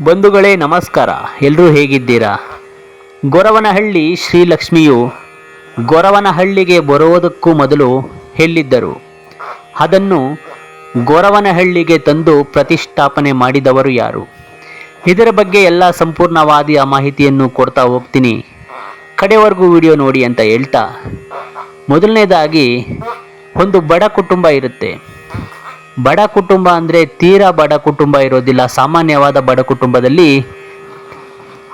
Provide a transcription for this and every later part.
ಬಂಧುಗಳೇ ನಮಸ್ಕಾರ. ಎಲ್ಲರೂ ಹೇಗಿದ್ದೀರಾ? ಗೊರವನಹಳ್ಳಿ ಶ್ರೀಲಕ್ಷ್ಮಿಯು ಗೊರವನಹಳ್ಳಿಗೆ ಬರುವುದಕ್ಕೂ ಮೊದಲು ಎಲ್ಲಿದ್ದರು? ಅದನ್ನು ಗೊರವನಹಳ್ಳಿಗೆ ತಂದು ಪ್ರತಿಷ್ಠಾಪನೆ ಮಾಡಿದವರು ಯಾರು? ಇದರ ಬಗ್ಗೆ ಎಲ್ಲ ಸಂಪೂರ್ಣವಾದ ಮಾಹಿತಿಯನ್ನು ಕೊಡ್ತಾ ಹೋಗ್ತೀನಿ. ಕಡೆವರೆಗೂ ವಿಡಿಯೋ ನೋಡಿ ಅಂತ ಹೇಳ್ತಾ, ಮೊದಲನೇದಾಗಿ ಒಂದು ಬಡ ಕುಟುಂಬ ಇರುತ್ತೆ. ಬಡ ಕುಟುಂಬ ಅಂದರೆ ತೀರಾ ಬಡ ಕುಟುಂಬ ಇರೋದಿಲ್ಲ. ಸಾಮಾನ್ಯವಾದ ಬಡ ಕುಟುಂಬದಲ್ಲಿ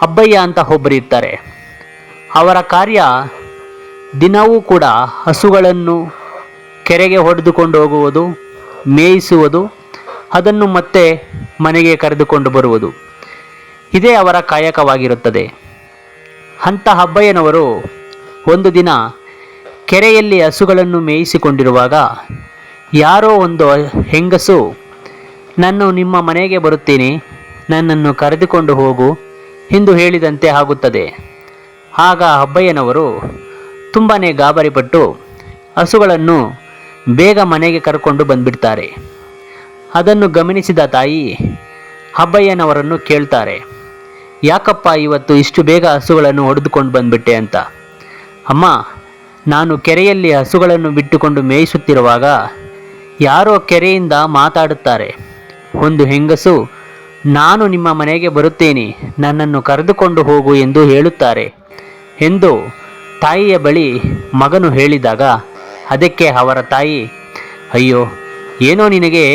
ಅಬ್ಬಯ್ಯ ಅಂತ ಒಬ್ಬರು ಇರ್ತಾರೆ. ಅವರ ಕಾರ್ಯ ದಿನವೂ ಕೂಡ ಹಸುಗಳನ್ನು ಕೆರೆಗೆ ಹೊಡೆದುಕೊಂಡು ಹೋಗುವುದು, ಮೇಯಿಸುವುದು, ಅದನ್ನು ಮತ್ತೆ ಮನೆಗೆ ಕರೆದುಕೊಂಡು ಬರುವುದು. ಇದೇ ಅವರ ಕಾಯಕವಾಗಿರುತ್ತದೆ. ಅಂಥ ಅಬ್ಬಯ್ಯನವರು ಒಂದು ದಿನ ಕೆರೆಯಲ್ಲಿ ಹಸುಗಳನ್ನು ಮೇಯಿಸಿಕೊಂಡಿರುವಾಗ ಯಾರೋ ಒಂದು ಹೆಂಗಸು, ನಾನು ನಿಮ್ಮ ಮನೆಗೆ ಬರುತ್ತೇನೆ, ನನ್ನನ್ನು ಕರೆದುಕೊಂಡು ಹೋಗು ಎಂದು ಹೇಳಿದಂತೆ ಆಗುತ್ತದೆ. ಆಗ ಅಬ್ಬಯ್ಯನವರು ತುಂಬಾ ಗಾಬರಿಪಟ್ಟು ಹಸುಗಳನ್ನು ಬೇಗ ಮನೆಗೆ ಕರ್ಕೊಂಡು ಬಂದುಬಿಡ್ತಾರೆ. ಅದನ್ನು ಗಮನಿಸಿದ ತಾಯಿ ಅಬ್ಬಯ್ಯನವರನ್ನು ಕೇಳ್ತಾರೆ, ಯಾಕಪ್ಪ ಇವತ್ತು ಇಷ್ಟು ಬೇಗ ಹಸುಗಳನ್ನು ಹೊಡೆದುಕೊಂಡು ಬಂದುಬಿಟ್ಟೆ ಅಂತ. ಅಮ್ಮ, ನಾನು ಕೆರೆಯಲ್ಲಿ ಹಸುಗಳನ್ನು ಬಿಟ್ಟುಕೊಂಡು ಮೇಯಿಸುತ್ತಿರುವಾಗ ಯಾರೋ ಕೆರೆಯಿಂದ ಮಾತಾಡುತ್ತಾರೆ. ಒಂದು ಹೆಂಗಸು, ನಾನು ನಿಮ್ಮ ಮನೆಗೆ ಬರುತ್ತೇನೆ, ನನ್ನನ್ನು ಕರೆದುಕೊಂಡು ಹೋಗು ಎಂದು ಹೇಳುತ್ತಾರೆ ಎಂದು ತಾಯಿಯ ಬಳಿ ಮಗನು ಹೇಳಿದಾಗ, ಅದಕ್ಕೆ ಅವರ ತಾಯಿ, ಅಯ್ಯೋ, ಏನೋ ನಿನಗೆ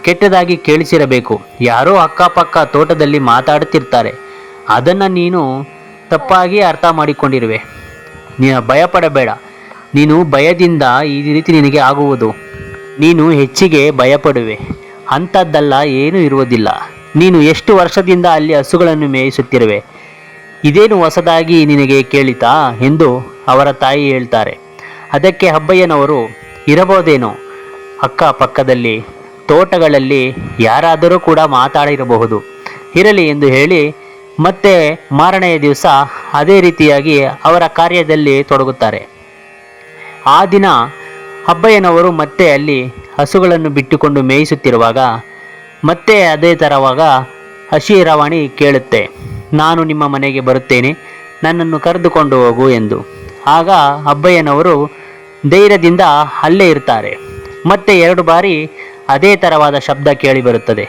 ಕೆಟ್ಟದಾಗಿ ಕೇಳಿಸಿರಬೇಕು. ಯಾರೋ ಅಕ್ಕಪಕ್ಕ ತೋಟದಲ್ಲಿ ಮಾತಾಡುತ್ತಿರ್ತಾರೆ, ಅದನ್ನು ನೀನು ತಪ್ಪಾಗಿ ಅರ್ಥ ಮಾಡಿಕೊಂಡಿರುವೆ. ನೀನು ಭಯಪಡಬೇಡ. ನೀನು ಭಯದಿಂದ ಈ ರೀತಿ ನಿನಗೆ ಆಗುವುದು. ನೀನು ಹೆಚ್ಚಿಗೆ ಭಯಪಡುವೆ. ಅಂಥದ್ದೆಲ್ಲ ಏನೂ ಇರುವುದಿಲ್ಲ. ನೀನು ಎಷ್ಟು ವರ್ಷದಿಂದ ಅಲ್ಲಿ ಹಸುಗಳನ್ನು ಮೇಯಿಸುತ್ತಿರುವೆ, ಇದೇನು ಹೊಸದಾಗಿ ನಿನಗೆ ಕೇಳಿತಾ ಎಂದು ಅವರ ತಾಯಿ ಹೇಳ್ತಾರೆ. ಅದಕ್ಕೆ ಅಬ್ಬಯ್ಯನವರು, ಇರಬಹುದೇನೋ, ಅಕ್ಕಪಕ್ಕದಲ್ಲಿ ತೋಟಗಳಲ್ಲಿ ಯಾರಾದರೂ ಕೂಡ ಮಾತಾಡಿರಬಹುದು, ಇರಲಿ ಎಂದು ಹೇಳಿ ಮತ್ತೆ ಮಾರನೆಯ ದಿವಸ ಅದೇ ರೀತಿಯಾಗಿ ಅವರ ಕಾರ್ಯದಲ್ಲಿ ತೊಡಗುತ್ತಾರೆ. ಆ ದಿನ ಅಬ್ಬಯ್ಯನವರು ಮತ್ತೆ ಅಲ್ಲಿ ಹಸುಗಳನ್ನು ಬಿಟ್ಟುಕೊಂಡು ಮೇಯಿಸುತ್ತಿರುವಾಗ ಮತ್ತೆ ಅದೇ ಥರವಾಗ ಹಸಿರವಾಣಿ ಕೇಳುತ್ತೆ, ನಾನು ನಿಮ್ಮ ಮನೆಗೆ ಬರುತ್ತೇನೆ, ನನ್ನನ್ನು ಕರೆದುಕೊಂಡು ಹೋಗು ಎಂದು. ಆಗ ಅಬ್ಬಯ್ಯನವರು ಧೈರ್ಯದಿಂದ ಅಲ್ಲೇ ಇರ್ತಾರೆ. ಮತ್ತೆ 2 ಬಾರಿ ಅದೇ ಥರವಾದ ಶಬ್ದ ಕೇಳಿ ಬರುತ್ತದೆ.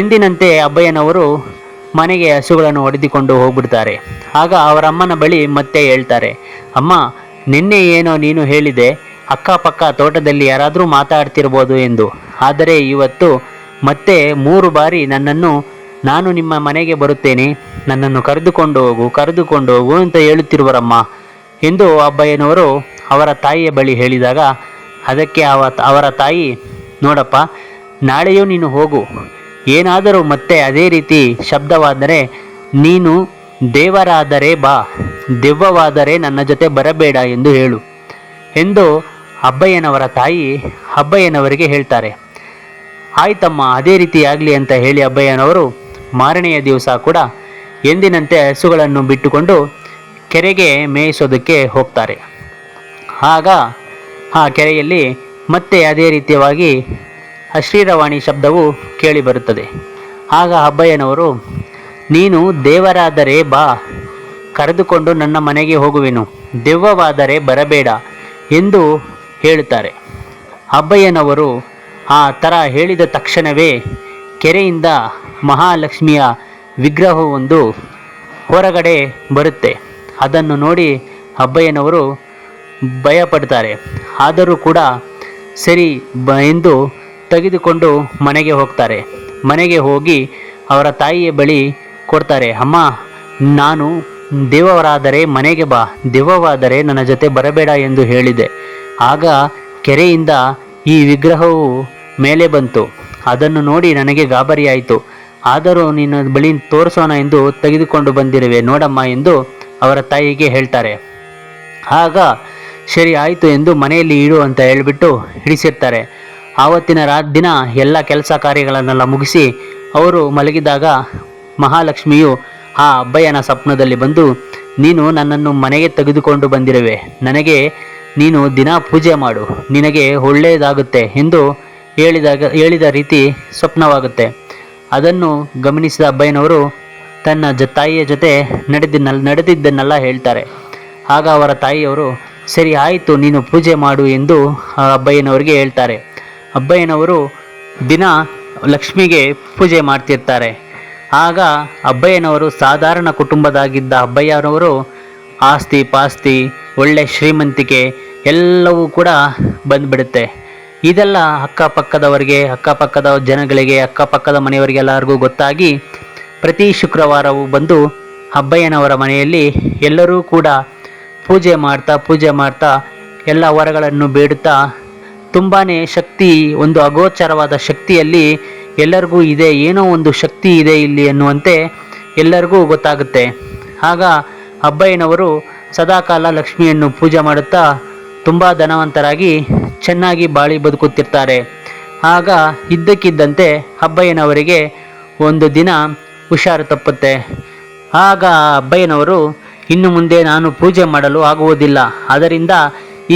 ಎಂದಿನಂತೆ ಅಬ್ಬಯ್ಯನವರು ಮನೆಗೆ ಹಸುಗಳನ್ನು ಹೊಡೆದುಕೊಂಡು ಹೋಗ್ಬಿಡ್ತಾರೆ. ಆಗ ಅವರ ಅಮ್ಮನ ಬಳಿ ಮತ್ತೆ ಹೇಳ್ತಾರೆ, ಅಮ್ಮ, ನಿನ್ನೆ ಏನೋ ನೀನು ಹೇಳಿದೆ, ಅಕ್ಕಪಕ್ಕ ತೋಟದಲ್ಲಿ ಯಾರಾದರೂ ಮಾತಾಡ್ತಿರ್ಬೋದು ಎಂದು. ಆದರೆ ಇವತ್ತು ಮತ್ತೆ 3 ಬಾರಿ ನಾನು ನಿಮ್ಮ ಮನೆಗೆ ಬರುತ್ತೇನೆ, ನನ್ನನ್ನು ಕರೆದುಕೊಂಡು ಹೋಗು ಅಂತ ಹೇಳುತ್ತಿರುವರಮ್ಮ ಎಂದು ಅಬ್ಬಯ್ಯನವರು ಅವರ ತಾಯಿಯ ಬಳಿ ಹೇಳಿದಾಗ, ಅದಕ್ಕೆ ಅವರ ತಾಯಿ, ನೋಡಪ್ಪ, ನಾಳೆಯೂ ನೀನು ಹೋಗು, ಏನಾದರೂ ಮತ್ತೆ ಅದೇ ರೀತಿ ಶಬ್ದವಾದರೆ ನೀನು ದೇವರಾದರೆ ಬಾ, ದೆವ್ವವಾದರೆ ನನ್ನ ಜೊತೆ ಬರಬೇಡ ಎಂದು ಹೇಳು ಎಂದು ಅಬ್ಬಯ್ಯನವರ ತಾಯಿ ಅಬ್ಬಯ್ಯನವರಿಗೆ ಹೇಳ್ತಾರೆ. ಆಯ್ತಮ್ಮ, ಅದೇ ರೀತಿ ಆಗಲಿ ಅಂತ ಹೇಳಿ ಅಬ್ಬಯ್ಯನವರು ಮಾರನೆಯ ದಿವಸ ಕೂಡ ಎಂದಿನಂತೆ ಹಸುಗಳನ್ನು ಬಿಟ್ಟುಕೊಂಡು ಕೆರೆಗೆ ಮೇಯಿಸೋದಕ್ಕೆ ಹೋಗ್ತಾರೆ. ಆಗ ಆ ಕೆರೆಯಲ್ಲಿ ಮತ್ತೆ ಅದೇ ರೀತಿಯಾಗಿ ಅಶ್ರೀರವಾಣಿ ಶಬ್ದವು ಕೇಳಿ ಬರುತ್ತದೆ. ಆಗ ಅಬ್ಬಯ್ಯನವರು, ನೀನು ದೇವರಾದರೆ ಬಾ, ಕರೆದುಕೊಂಡು ನನ್ನ ಮನೆಗೆ ಹೋಗುವೆನು, ದೆವ್ವವಾದರೆ ಬರಬೇಡ ಎಂದು ಹೇಳುತ್ತಾರೆ. ಅಬ್ಬಯ್ಯನವರು ಆ ಥರ ಹೇಳಿದ ತಕ್ಷಣವೇ ಕೆರೆಯಿಂದ ಮಹಾಲಕ್ಷ್ಮಿಯ ವಿಗ್ರಹವೊಂದು ಹೊರಗಡೆ ಬರುತ್ತೆ. ಅದನ್ನು ನೋಡಿ ಅಬ್ಬಯ್ಯನವರು ಭಯಪಡ್ತಾರೆ. ಆದರೂ ಕೂಡ ಸರಿ ಎಂದು ತೆಗೆದುಕೊಂಡು ಮನೆಗೆ ಹೋಗ್ತಾರೆ. ಮನೆಗೆ ಹೋಗಿ ಅವರ ತಾಯಿಯ ಬಳಿ ಕೊಡ್ತಾರೆ. ಅಮ್ಮ, ನಾನು ದೇವರಾದರೆ ಮನೆಗೆ ಬಾ, ದೆವ್ವವಾದರೆ ನನ್ನ ಜೊತೆ ಬರಬೇಡ ಎಂದು ಹೇಳಿದೆ. ಆಗ ಕೆರೆಯಿಂದ ಈ ವಿಗ್ರಹವು ಮೇಲೆ ಬಂತು. ಅದನ್ನು ನೋಡಿ ನನಗೆ ಗಾಬರಿಯಾಯಿತು. ಆದರೂ ನಿನ್ನ ಬಳಿ ತೋರಿಸೋಣ ಎಂದು ತೆಗೆದುಕೊಂಡು ಬಂದಿರುವೆ, ನೋಡಮ್ಮ ಎಂದು ಅವರ ತಾಯಿಗೆ ಹೇಳ್ತಾರೆ. ಆಗ ಸರಿ ಆಯಿತು ಎಂದು ಮನೆಯಲ್ಲಿ ಇಡು ಅಂತ ಹೇಳಿಬಿಟ್ಟು ಹಿಡಿಸಿರ್ತಾರೆ. ಆವತ್ತಿನ ದಿನ ಎಲ್ಲ ಕೆಲಸ ಕಾರ್ಯಗಳನ್ನೆಲ್ಲ ಮುಗಿಸಿ ಅವರು ಮಲಗಿದಾಗ ಮಹಾಲಕ್ಷ್ಮಿಯು ಆ ಅಬ್ಬಯ್ಯನ ಸ್ವಪ್ನದಲ್ಲಿ ಬಂದು, ನೀನು ನನ್ನನ್ನು ಮನೆಗೆ ತೆಗೆದುಕೊಂಡು ಬಂದಿರುವೆ, ನನಗೆ ನೀನು ದಿನ ಪೂಜೆ ಮಾಡು, ನಿನಗೆ ಒಳ್ಳೆಯದಾಗುತ್ತೆ ಎಂದು ಹೇಳಿದ ರೀತಿ ಸ್ವಪ್ನವಾಗುತ್ತೆ. ಅದನ್ನು ಗಮನಿಸಿದ ಅಬ್ಬಯ್ಯನವರು ತನ್ನ ತಾಯಿಯ ಜೊತೆ ನಡೆದಿದ್ದನ್ನೆಲ್ಲ ಹೇಳ್ತಾರೆ. ಆಗ ಅವರ ತಾಯಿಯವರು ಸರಿ ಆಯಿತು, ನೀನು ಪೂಜೆ ಮಾಡು ಎಂದು ಅಬ್ಬಯ್ಯನವರಿಗೆ ಹೇಳ್ತಾರೆ. ಅಬ್ಬಯ್ಯನವರು ದಿನ ಲಕ್ಷ್ಮಿಗೆ ಪೂಜೆ ಮಾಡ್ತಿರ್ತಾರೆ. ಆಗ ಅಬ್ಬಯ್ಯನವರು ಸಾಧಾರಣ ಕುಟುಂಬದಾಗಿದ್ದ ಅಬ್ಬಯ್ಯನವರು ಆಸ್ತಿ ಪಾಸ್ತಿ ಒಳ್ಳೆ ಶ್ರೀಮಂತಿಕೆ ಎಲ್ಲವೂ ಕೂಡ ಬಂದ್ಬಿಡುತ್ತೆ. ಇದೆಲ್ಲ ಅಕ್ಕಪಕ್ಕದ ಜನಗಳಿಗೆ, ಅಕ್ಕಪಕ್ಕದ ಮನೆಯವರಿಗೆಲ್ಲರಿಗೂ ಗೊತ್ತಾಗಿ ಪ್ರತಿ ಶುಕ್ರವಾರವೂ ಬಂದು ಅಬ್ಬಯ್ಯನವರ ಮನೆಯಲ್ಲಿ ಎಲ್ಲರೂ ಕೂಡ ಪೂಜೆ ಮಾಡ್ತಾ ಎಲ್ಲ ವರಗಳನ್ನು ಬೇಡುತ್ತಾ ತುಂಬಾ ಶಕ್ತಿ, ಒಂದು ಅಗೋಚರವಾದ ಶಕ್ತಿಯಲ್ಲಿ ಎಲ್ಲರಿಗೂ ಇದೆ, ಏನೋ ಒಂದು ಶಕ್ತಿ ಇದೆ ಇಲ್ಲಿ ಅನ್ನುವಂತೆ ಎಲ್ಲರಿಗೂ ಗೊತ್ತಾಗುತ್ತೆ. ಆಗ ಅಬ್ಬಯ್ಯನವರು ಸದಾಕಾಲ ಲಕ್ಷ್ಮಿಯನ್ನು ಪೂಜೆ ಮಾಡುತ್ತಾ ತುಂಬ ಧನವಂತರಾಗಿ ಚೆನ್ನಾಗಿ ಬಾಳಿ ಬದುಕುತ್ತಿರ್ತಾರೆ. ಆಗ ಇದ್ದಕ್ಕಿದ್ದಂತೆ ಅಬ್ಬಯ್ಯನವರಿಗೆ ಒಂದು ದಿನ ಹುಷಾರು ತಪ್ಪುತ್ತೆ. ಆಗ ಅಬ್ಬಯ್ಯನವರು ಇನ್ನು ಮುಂದೆ ನಾನು ಪೂಜೆ ಮಾಡಲು ಆಗುವುದಿಲ್ಲ, ಅದರಿಂದ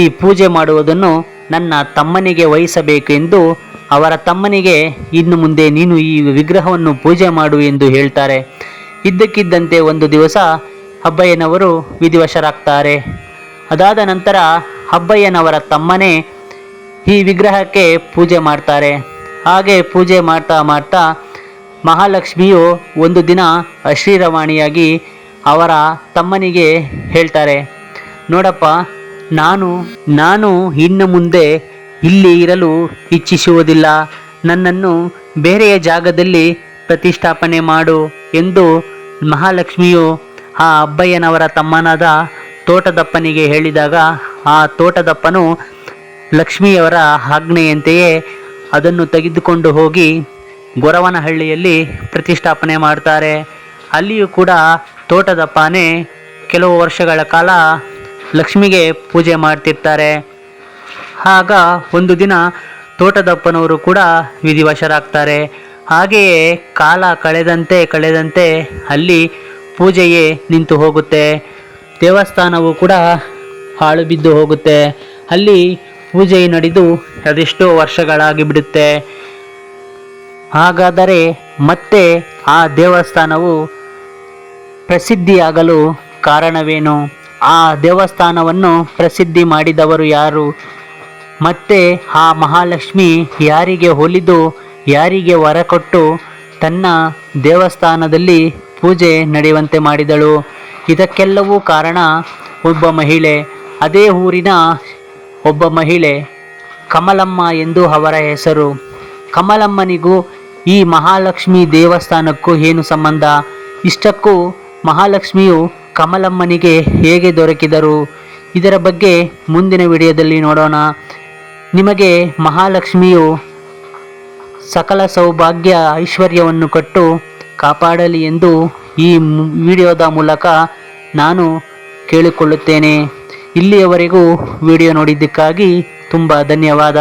ಈ ಪೂಜೆ ಮಾಡುವುದನ್ನು ನನ್ನ ತಮ್ಮನಿಗೆ ವಹಿಸಬೇಕು ಎಂದು ಅವರ ತಮ್ಮನಿಗೆ ಇನ್ನು ಮುಂದೆ ನೀನು ಈ ವಿಗ್ರಹವನ್ನು ಪೂಜೆ ಮಾಡು ಎಂದು ಹೇಳ್ತಾರೆ. ಇದ್ದಕ್ಕಿದ್ದಂತೆ ಒಂದು ದಿವಸ ಅಬ್ಬಯ್ಯನವರು ವಿಧಿವಶರಾಗ್ತಾರೆ. ಅದಾದ ನಂತರ ಅಬ್ಬಯ್ಯನವರ ತಮ್ಮನೇ ಈ ವಿಗ್ರಹಕ್ಕೆ ಪೂಜೆ ಮಾಡ್ತಾರೆ. ಹಾಗೆ ಪೂಜೆ ಮಾಡ್ತಾ ಮಹಾಲಕ್ಷ್ಮಿಯು ಒಂದು ದಿನ ಅಶ್ರೀರವಾಣಿಯಾಗಿ ಅವರ ತಮ್ಮನಿಗೆ ಹೇಳ್ತಾರೆ, ನೋಡಪ್ಪ, ನಾನು ಇನ್ನು ಮುಂದೆ ಇಲ್ಲಿ ಇರಲು ಇಚ್ಛಿಸುವುದಿಲ್ಲ, ನನ್ನನ್ನು ಬೇರೆಯ ಜಾಗದಲ್ಲಿ ಪ್ರತಿಷ್ಠಾಪನೆ ಮಾಡು ಎಂದು ಮಹಾಲಕ್ಷ್ಮಿಯು ಆ ಅಬ್ಬಯ್ಯನವರ ತಮ್ಮನಾದ ತೋಟದಪ್ಪನಿಗೆ ಹೇಳಿದಾಗ ಆ ತೋಟದಪ್ಪನು ಲಕ್ಷ್ಮಿಯವರ ಆಜ್ಞೆಯಂತೆಯೇ ಅದನ್ನು ತೆಗೆದುಕೊಂಡು ಹೋಗಿ ಗೊರವನಹಳ್ಳಿಯಲ್ಲಿ ಪ್ರತಿಷ್ಠಾಪನೆ ಮಾಡ್ತಾರೆ. ಅಲ್ಲಿಯೂ ಕೂಡ ತೋಟದಪ್ಪನೇ ಕೆಲವು ವರ್ಷಗಳ ಕಾಲ ಲಕ್ಷ್ಮಿಗೆ ಪೂಜೆ ಮಾಡ್ತಿರ್ತಾರೆ. ಆಗ ಒಂದು ದಿನ ತೋಟದಪ್ಪನವರು ಕೂಡ ವಿಧಿವಶರಾಗ್ತಾರೆ. ಹಾಗೆಯೇ ಕಾಲ ಕಳೆದಂತೆ ಅಲ್ಲಿ ಪೂಜೆಯೇ ನಿಂತು ಹೋಗುತ್ತೆ. ದೇವಸ್ಥಾನವೂ ಕೂಡ ಹಾಳು ಬಿದ್ದು ಹೋಗುತ್ತೆ. ಅಲ್ಲಿ ಪೂಜೆ ನಡೆದು ಅದೆಷ್ಟೋ ವರ್ಷಗಳಾಗಿ ಬಿಡುತ್ತೆ. ಹಾಗಾದರೆ ಮತ್ತೆ ಆ ದೇವಸ್ಥಾನವು ಪ್ರಸಿದ್ಧಿಯಾಗಲು ಕಾರಣವೇನು? ಆ ದೇವಸ್ಥಾನವನ್ನು ಪ್ರಸಿದ್ಧಿ ಮಾಡಿದವರು ಯಾರು? ಮತ್ತೆ ಆ ಮಹಾಲಕ್ಷ್ಮಿ ಯಾರಿಗೆ ಒಲಿದು, ಯಾರಿಗೆ ವರ ಕೊಟ್ಟು ತನ್ನ ದೇವಸ್ಥಾನದಲ್ಲಿ ಪೂಜೆ ನಡೆಯುವಂತೆ ಮಾಡಿದಳು? ಇದಕ್ಕೆಲ್ಲವೂ ಕಾರಣ ಒಬ್ಬ ಮಹಿಳೆ. ಅದೇ ಊರಿನ ಒಬ್ಬ ಮಹಿಳೆ, ಕಮಲಮ್ಮ ಎಂದು ಅವರ ಹೆಸರು. ಕಮಲಮ್ಮನಿಗೂ ಈ ಮಹಾಲಕ್ಷ್ಮಿ ದೇವಸ್ಥಾನಕ್ಕೂ ಏನು ಸಂಬಂಧ? ಇಷ್ಟಕ್ಕೂ ಮಹಾಲಕ್ಷ್ಮಿಯು ಕಮಲಮ್ಮನಿಗೆ ಹೇಗೆ ದೊರಕಿದರು? ಇದರ ಬಗ್ಗೆ ಮುಂದಿನ ವಿಡಿಯೋದಲ್ಲಿ ನೋಡೋಣ. ನಿಮಗೆ ಮಹಾಲಕ್ಷ್ಮಿಯು ಸಕಲ ಸೌಭಾಗ್ಯ ಐಶ್ವರ್ಯವನ್ನು ಕೊಟ್ಟು ಕಾಪಾಡಲಿ ಎಂದು ಈ ವಿಡಿಯೋದ ಮೂಲಕ ನಾನು ಕೇಳಿಕೊಳ್ಳುತ್ತೇನೆ. ಇಲ್ಲಿಯವರೆಗೂ ವಿಡಿಯೋ ನೋಡಿದ್ದಕ್ಕಾಗಿ ತುಂಬ ಧನ್ಯವಾದ.